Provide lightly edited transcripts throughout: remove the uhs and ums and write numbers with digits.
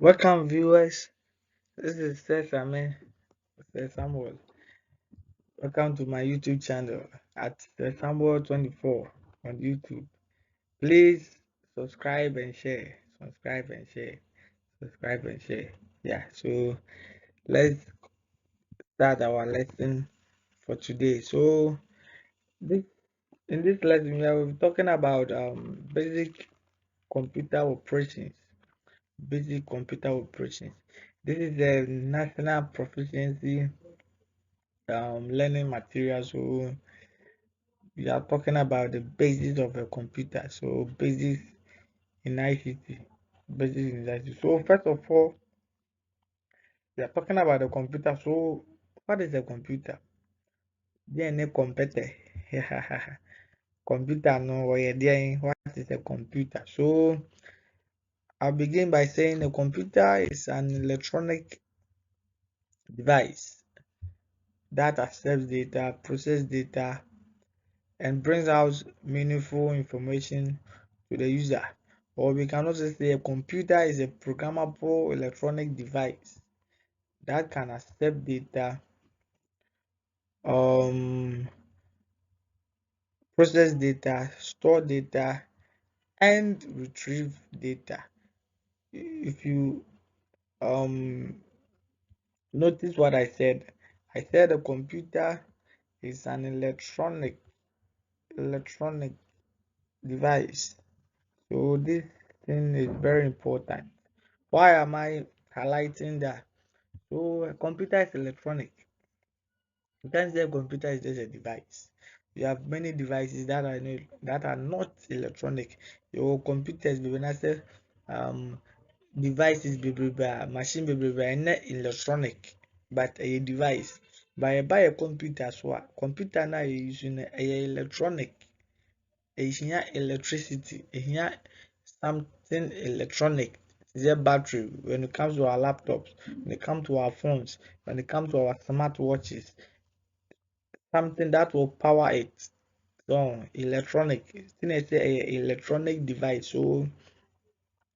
Welcome, viewers. This is Sir Samuel. Welcome to my YouTube channel at Sir Samuel 24 on YouTube. Please subscribe and share. Subscribe and share. Subscribe and share. Yeah, so let's start our lesson for today. So, this in this lesson, we are talking about basic computer operations. Basic computer operations. This is the National Proficiency learning material. So we are talking about the basis of a computer. So basis in ICT. Basis in ICT. So first of all, we are talking about the computer. So what is a computer? DNA computer. Computer no what is a computer? So I'll begin by saying a computer is an electronic device that accepts data, processes data, and brings out meaningful information to the user. Or we can also say a computer is a programmable electronic device that can accept data, um, process data, store data, and retrieve data. If you notice what I said a computer is an electronic device. So this thing is very important. Why am I highlighting that? So a computer is electronic. You can't say a computer is just a device. You have many devices that are not electronic. Your computers be when I say um devices be machine be and not electronic, but a device. By buy a computer so computer now you using a electronic. Ehia electricity, ehia something electronic. The battery when it comes to our laptops, when it comes to our phones, when it comes to our smartwatches, something that will power it. So electronic, still I say a electronic device. So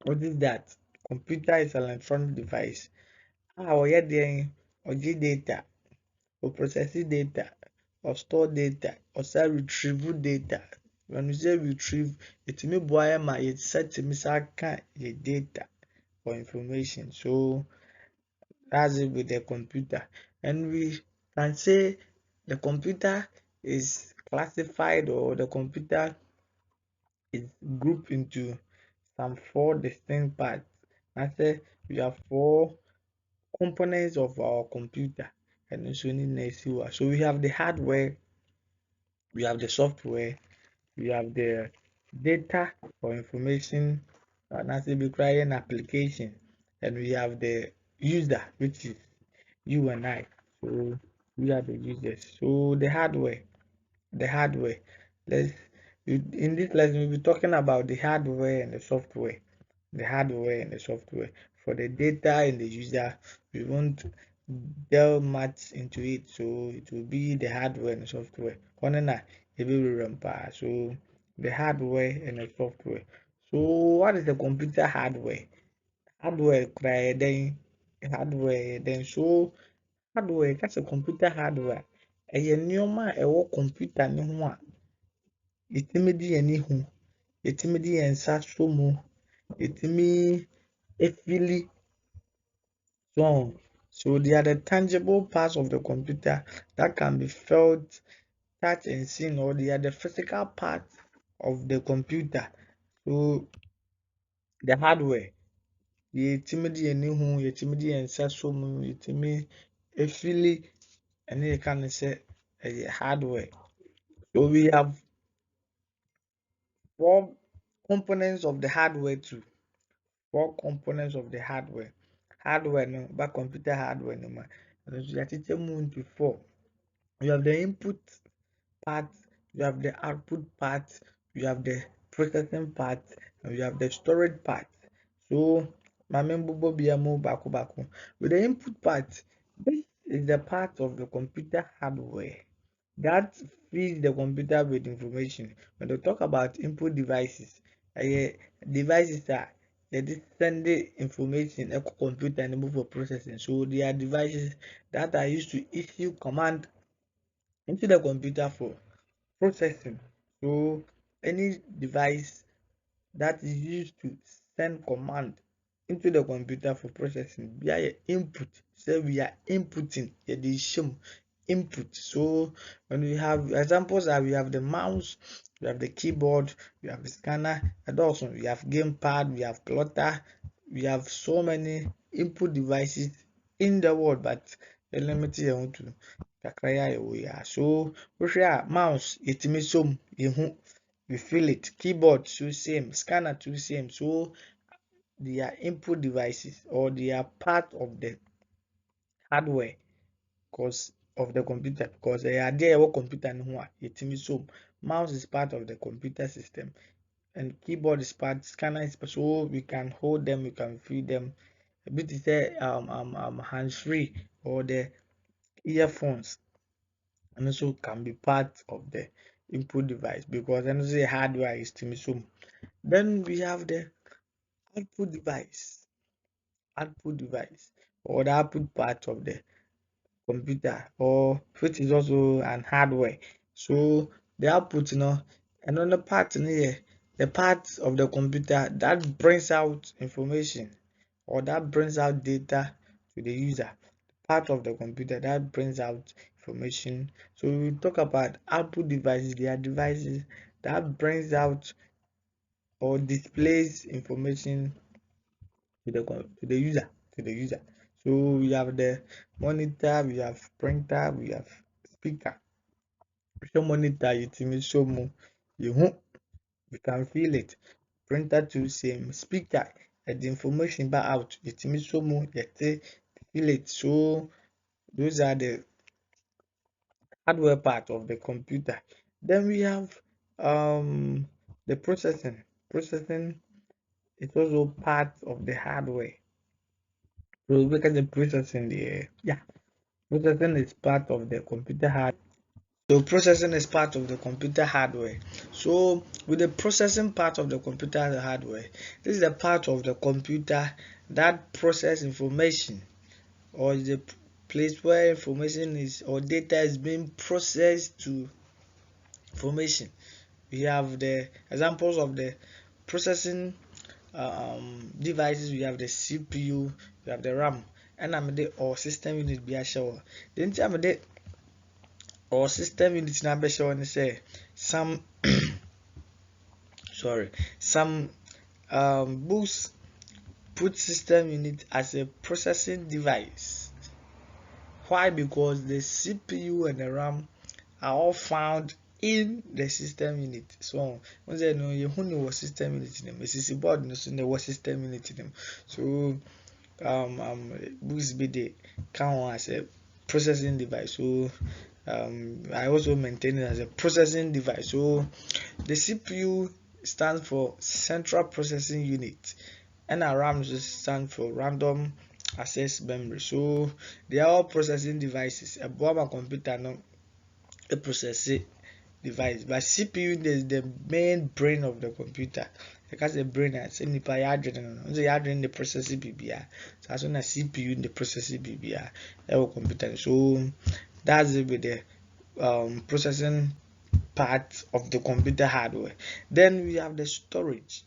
what is that? Computer is an electronic device. Or yeah, or data, or processing data, or store data, or say retrieve data. When you say retrieve, it means boy ma it set to me your data or information. So that's it with the computer. And we can say the computer is classified or the computer is grouped into some four distinct parts. I say we have four components of our computer and also so we have the hardware, we have the software, we have the data or information and as it require an application, and we have the user, which is you and I. So we are the users. So the hardware. Let's in this lesson we'll be talking about the hardware and the software. The hardware and the software. For the data and the user, we won't delve much into it. So it will be the hardware and the software. So the hardware and the software. So what is the computer hardware? Hardware that's a computer hardware. Ɛyɛ nneɛma a ɛwɔ computer ne ho a yɛtumi de yɛn ani hu, yɛtumi de yɛn nsa sɔ mu, yɛtumi efili so. So they are the tangible parts of the computer that can be felt, touched, and seen, or they are the physical parts of the computer. So the hardware, yɛtumi de yɛn ani hu, yɛtumi de yɛn nsa sɔ mu, yɛtumi efili, ɛne yɛka no sɛ ɛyɛ hardware. So we have four components of the hardware too. Four components of the hardware. Hardware no, but computer hardware no ma. And so you teach them into four. You have the input part, you have the output part, you have the processing part, and you have the storage part. So with the input part, this is the part of the computer hardware that feeds the computer with information. When they talk about input devices, devices are they send the information a computer and move for processing. So they are devices that are used to issue command into the computer for processing. So any device that is used to send command into the computer for processing via input. So we are inputting the show input. So when we have examples that we have the mouse, we have the keyboard, we have the scanner, and also we have gamepad, we have plotter, we have so many input devices in the world, but the limit here to kakra we are. So we mouse yɛtumi som yɛhu we feel it, keyboard too same, scanner too same. So they are input devices or they are part of the hardware because of the computer, because they are there what computer no ho a yɛtumi som. Mouse is part of the computer system and keyboard is part, scanner is part, so we can hold them, we can feel them. A bit is hands free or the earphones and also can be part of the input device because then the hardware is to so. Then we have the output device, or the output part of the computer, or which is also an hardware. So the output, another part in here, the part of the computer that brings out information or that brings out data to the user. Part of the computer that brings out information. So we talk about output devices. They are devices that brings out or displays information to the user So we have the monitor, we have printer, we have speaker. So monitor yɛtumi show mu yɛhu, we can feel it. Printer too same. Speaker the information back out yɛtumi show mu yɛte feel it. So those are the hardware part of the computer. Then we have the processing. Processing is also part of the hardware. So look at the processing there. Yeah, processing is part of the computer hardware. So processing is part of the computer hardware. So with the processing part of the computer hardware, this is the part of the computer that process information or the place where information is or data is being processed to information. We have the examples of the processing devices. We have the CPU, we have the RAM, and I'm the or system unit be a show. Then I'm the or system unit number showing say some some books put system unit as a processing device. Why? Because the CPU and the RAM are all found in the system unit. So when they know you who know system unit in them, CC board no so know system unit in them. So books be the count as a processing device. So I also maintain it as a processing device. So the CPU stands for central processing unit and RAM stands for random access memory. So they are all processing devices. A bomb computer no a processing device, but CPU is the main brain of the computer. Because the brain has any adrenaline, the adrenaline the processing BBR. So as soon as CPU in the processing BBR, our computer. So that's it with the processing part of the computer hardware. Then we have the storage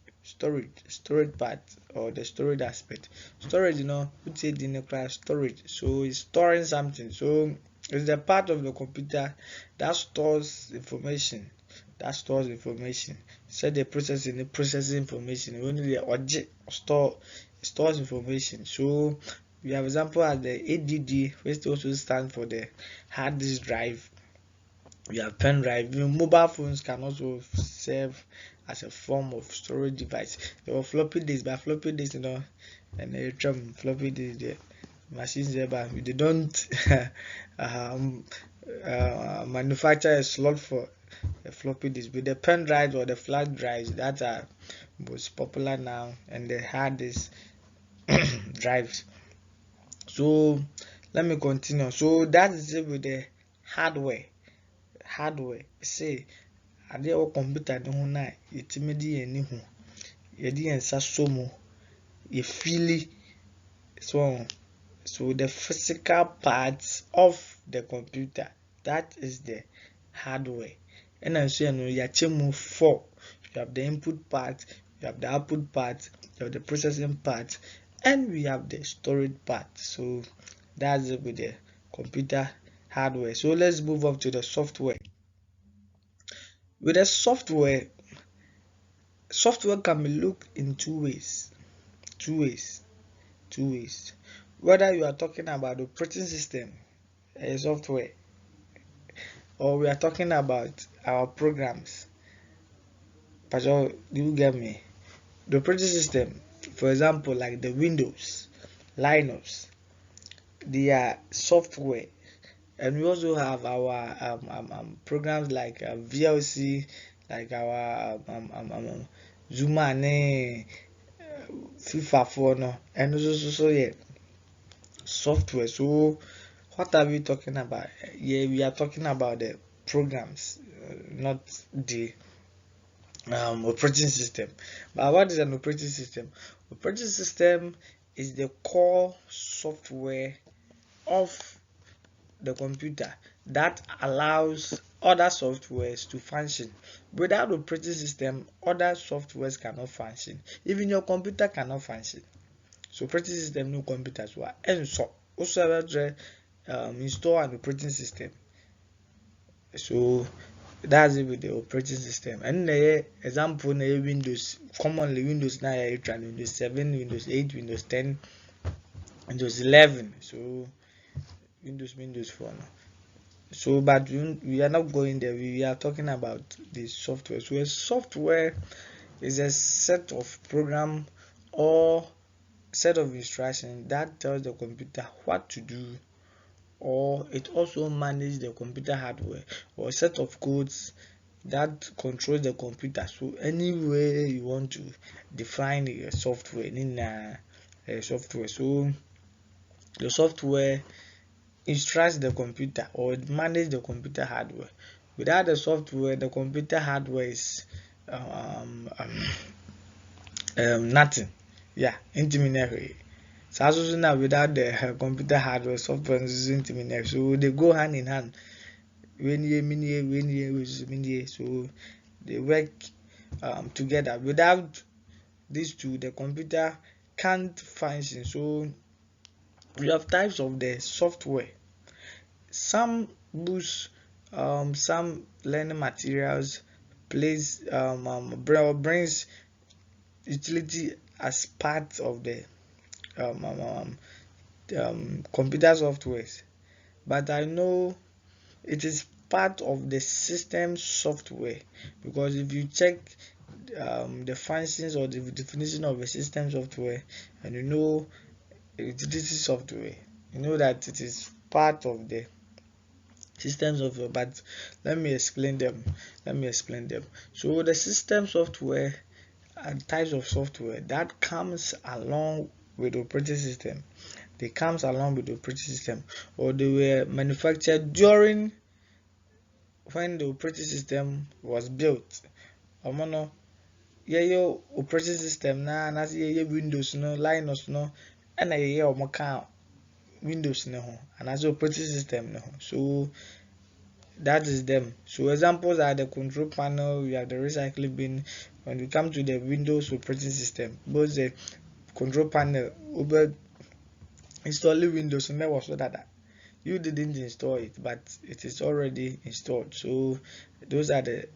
part or the storage aspect. Storage, we say the nuclear storage. So it's storing something. So it's the part of the computer that stores information. So the processing information. Only the object stores information. So we have example as the ADD, which also stands for the hard disk drive. We have pen drive. Mobile phones can also serve as a form of storage device. There were floppy disks, but floppy disks, and floppy disks, the machines there, but they don't manufacture a slot for a floppy disk. With the pen drives or the flash drives that are most popular now, and the hard disk drives. So let me continue. So that is it with the hardware. Say adeɛ wɔ computer ne ho na yɛtumi de yɛn ani ho yɛde yɛn nsa so mu you feel it. So the physical parts of the computer, that is the hardware. And nso yɛ no yɛakyɛ mu four. You have the input part, you have the output part, you have the processing part, and we have the storage part. So that's it with the computer hardware. So let's move up to the software. With the software can be looked in two ways. Two ways. Two ways. Whether you are talking about the operating system, a software, or we are talking about our programs. But you get me? The operating system, for example, like the Windows, Linux, they are software, and we also have our programs like VLC, like our Zuma and FIFA for no, and also yeah, software. So what are we talking about? Yeah, we are talking about the programs, not the operating system. But what is an operating system? Operating system is the core software of the computer that allows other softwares to function. Without operating system, other softwares cannot function. Even your computer cannot function. So operating system no computers were and so also install an operating system. So that's it with the operating system. And the example na Windows, commonly Windows na Windows 7, Windows 8, Windows 10, Windows 11. So Windows Phone. So but we are not going there. We are talking about the software. So a software is a set of program or set of instructions that tells the computer what to do, or it also manages the computer hardware, or a set of codes that controls the computer. So any way you want to define a software in a software, so the software instructs the computer or manage the computer hardware. Without the software, the computer hardware is nothing. Yeah, intimate. So now without the computer hardware, software is intimate. So they go hand in hand. So they work together. Without these two, the computer can't function. So we have types of the software. Some boost some learning materials, brings utility as part of the um, um, um, computer softwares. But I know it is part of the system software, because if you check the functions or the definition of a system software, and you know utility software, you know that it is part of the system software. But let me explain them. So the system software and types of software that comes along with the operating system, they comes along with the operating system, or they were manufactured during when the operating system was built. Omo no yɛyɛ operating system na anaasɛ yɛyɛ Windows no, Linux no, ɛna yɛyɛ ɔmo ka Windows no ho anaasɛ operating system no ho. So that is them. So examples are the control panel, we have the recycling bin. When we come to the Windows operating system, both the control panel over installing Windows never so that you didn't install it, but it is already installed. So those are the